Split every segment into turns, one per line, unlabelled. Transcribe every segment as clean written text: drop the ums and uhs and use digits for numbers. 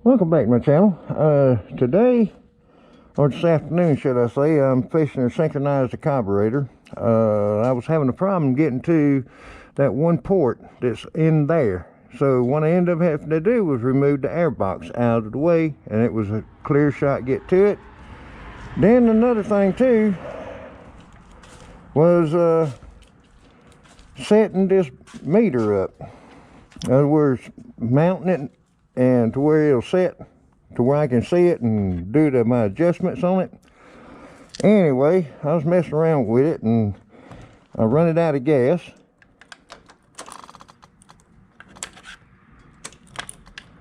Welcome back to my channel. Today, or this afternoon should I say, I'm fixing to synchronize the carburetor. I was having a problem getting to that one port that's in there. So what I ended up having to do was remove the air box out of the way, and it was a clear shot get to it. Then another thing too was setting this meter up. In other words, mounting it and to where it'll set to where I can see it and do my adjustments on it. Anyway, I was messing around with it and I run it out of gas.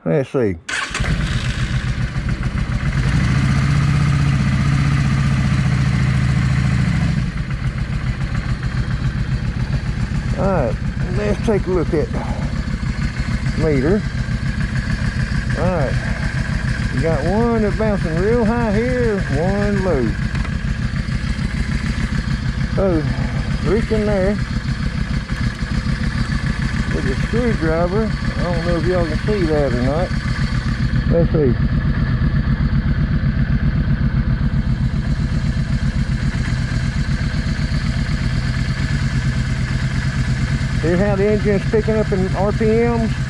Let's see. Alright, let's take a look at meter. Alright, you got one that's bouncing real high here, one low. So, reach in there with a screwdriver. I don't know if y'all can see that or not. Let's see. Here's how the engine's picking up in RPMs.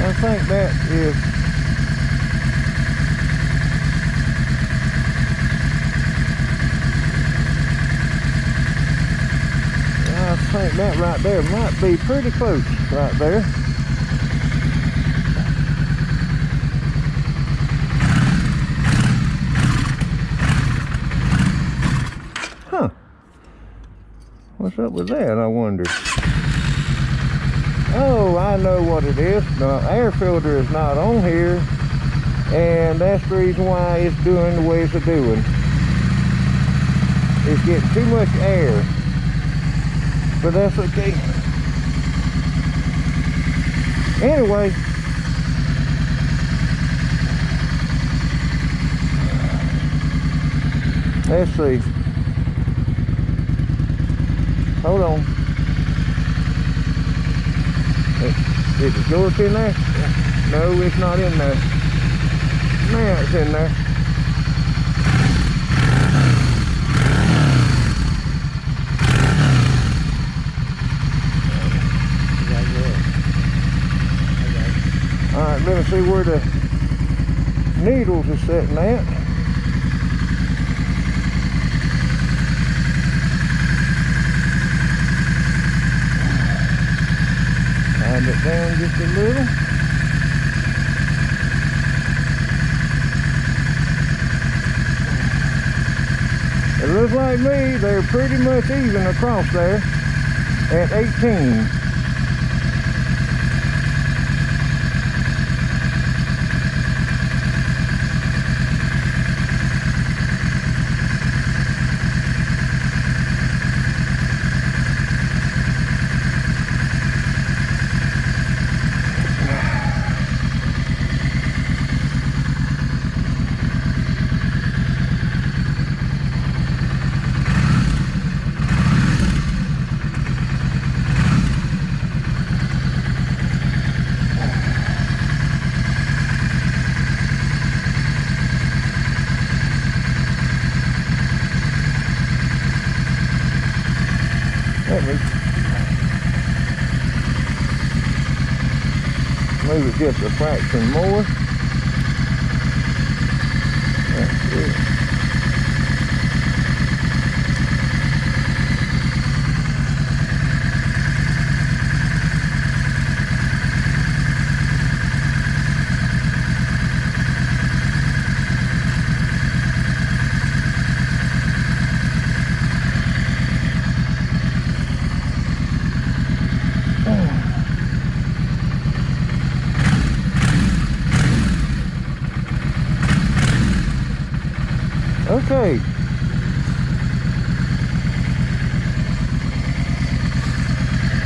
I think that is that right there might be pretty close right there. Huh. What's up with that, I wonder? Oh, I know what it is. The air filter is not on here, and that's the reason why it's doing the way it's doing. It's getting too much air, but that's okay. Anyway, let's see. Hold on. Is it yours in there? Yeah. No, it's not in there. Now it's in there. Alright, let me see where the needles are sitting at. Tighten it down just a little. It looks like me, they're pretty much even across there at 18. Move it just a fraction more. That's it. Okay.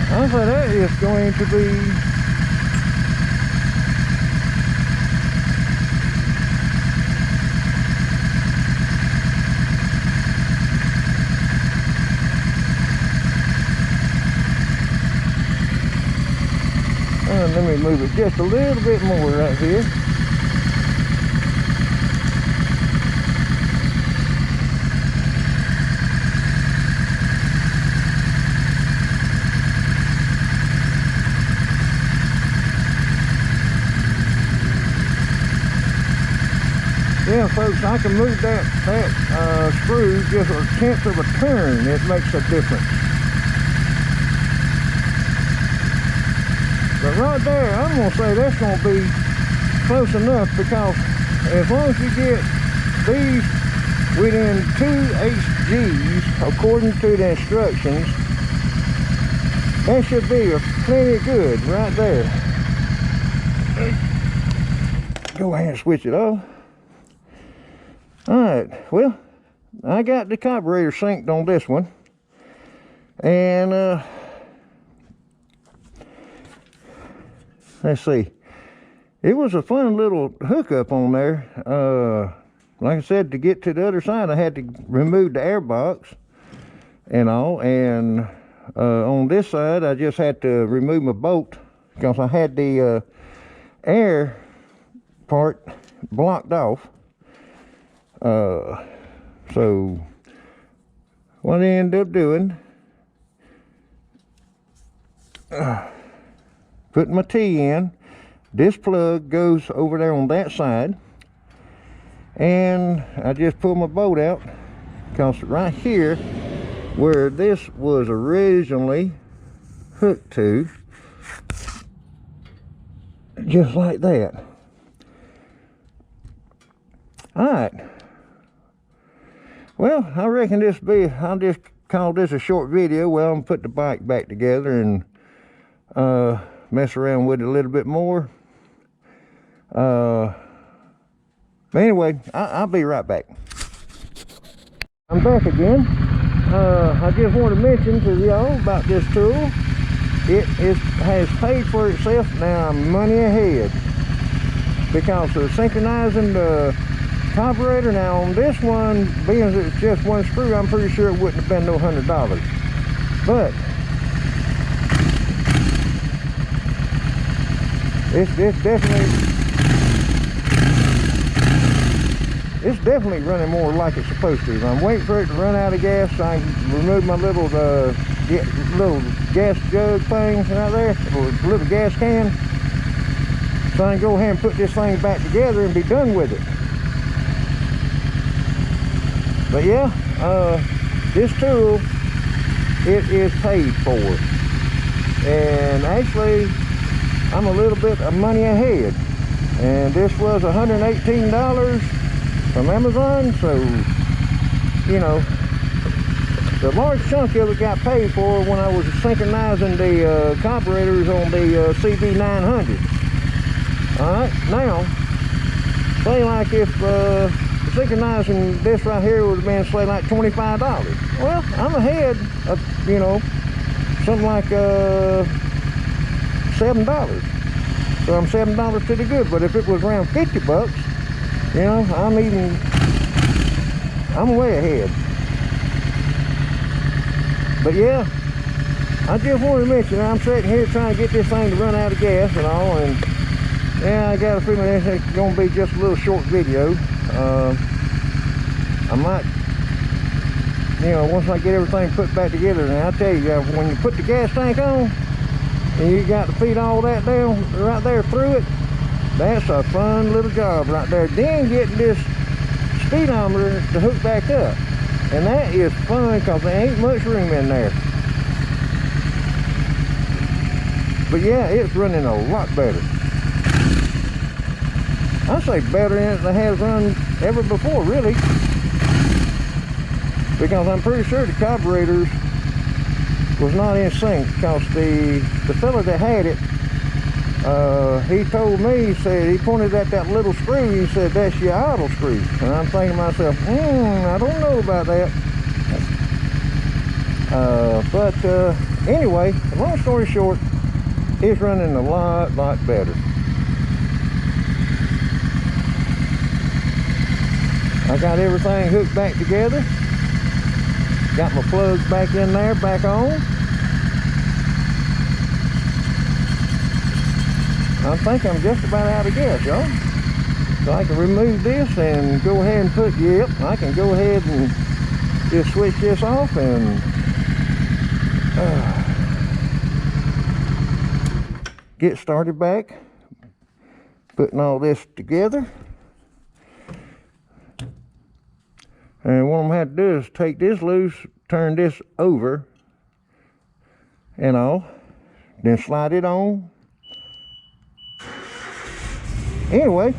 I think that is going to be Let me move it just a little bit more right here. Yeah, folks, I can move that screw just a tenth of a turn. It makes a difference. But right there, I'm going to say that's going to be close enough, because as long as you get these within 2 HGs, according to the instructions, that should be plenty good right there. Go ahead and switch it off. Alright, well, I got the carburetor synced on this one, and let's see, it was a fun little hookup on there. Like I said, to get to the other side I had to remove the air box and all, and on this side I just had to remove my bolt because I had the air part blocked off. So what I ended up doing, putting my T in, this plug goes over there on that side, and I just pull my bolt out, because right here where this was originally hooked to, just like that. Alright, well, I reckon I'll just call this a short video. Well, I'm going to put the bike back together and mess around with it a little bit more. But anyway, I'll be right back. I'm back again. I just want to mention to y'all about this tool. It has paid for itself. Now I'm money ahead, because of synchronizing the carburetor. Now on this one, being as it's just one screw, I'm pretty sure it wouldn't have been no $100, but it's definitely running more like it's supposed to. I'm waiting for it to run out of gas so I can remove my little gas jug thing right there, or little gas can, so I can go ahead and put this thing back together and be done with it. But yeah, this tool, it is paid for, and actually I'm a little bit of money ahead, and this was $118 from Amazon, so you know, the large chunk of it got paid for when I was synchronizing the carburetors on the CB900. Alright, now say like if synchronizing this right here would have been, say, like $25. Well, I'm ahead of, you know, something like $7. So I'm $7 to the good. But if it was around 50 bucks, you know, I'm way ahead. But yeah, I just wanted to mention, I'm sitting here trying to get this thing to run out of gas and all, and yeah, I got a feeling this is going to be just a little short video. I might, you know, once I get everything put back together, and I'll tell you, when you put the gas tank on and you got to feed all that down right there through it, that's a fun little job right there. Then getting this speedometer to hook back up, and that is fun because there ain't much room in there. But yeah, it's running a lot better. I say better than it has run ever before, really, because I'm pretty sure the carburetors was not in sync, because the fella that had it, he told me, he said, he pointed at that little screw, he said, that's your idle screw. And I'm thinking to myself, I don't know about that. But anyway, long story short, it's running a lot better. I got everything hooked back together. Got my plugs back in there, back on. I think I'm just about out of gas, y'all. So I can remove this and go ahead and put, yep, I can go ahead and just switch this off and get started back, putting all this together. And what I'm going to have to do is take this loose, turn this over and all, then slide it on. Anyway,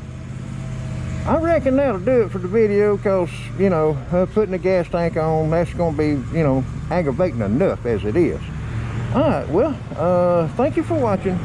I reckon that'll do it for the video, because, you know, putting the gas tank on, that's going to be, you know, aggravating enough as it is. All right, well, thank you for watching.